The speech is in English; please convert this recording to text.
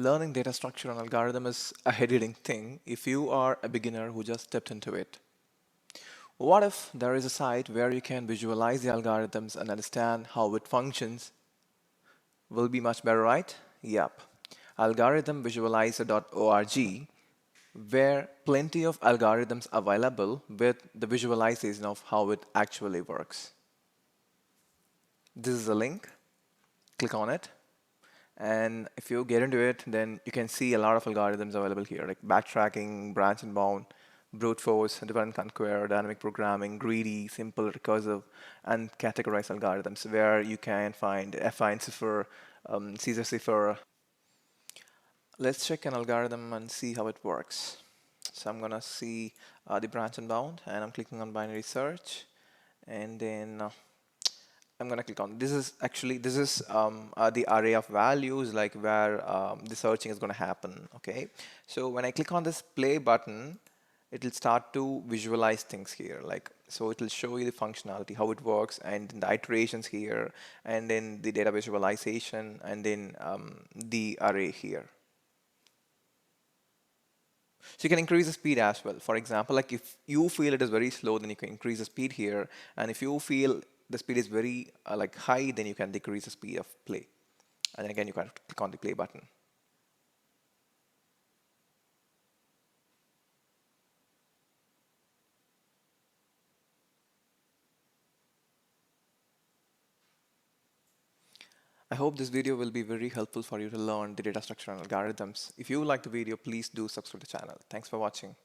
Learning data structure and algorithm is a heady thing if you are a beginner who just stepped into it. What if there is a site where you can visualize the algorithms and understand how it functions? Will be much better, right? Yep. Algorithmvisualizer.org, where plenty of algorithms available with the visualization of how it actually works. This is a link. Click on it. And if you get into it, then you can see a lot of algorithms available here, like backtracking, branch and bound, brute force, dependent conquer, dynamic programming, greedy, simple, recursive, and categorized algorithms, where you can find affine cipher, Caesar cipher. Let's check an algorithm and see how it works. So I'm gonna see the branch and bound, and I'm clicking on binary search, and then I'm gonna click on this is actually the array of values, like where the searching is gonna happen. Okay, so when I click on this play button, it will start to visualize things here, like so it will show you the functionality, how it works, and then the iterations here, and then the data visualization, and then the array here. So you can increase the speed as well. For example, like if you feel it is very slow, then you can increase the speed here. And if you feel the speed is very like high, then you can decrease the speed of play. And then again, you can click on the play button. I hope this video will be very helpful for you to learn the data structure and algorithms. If you like the video, please do subscribe to the channel. Thanks for watching.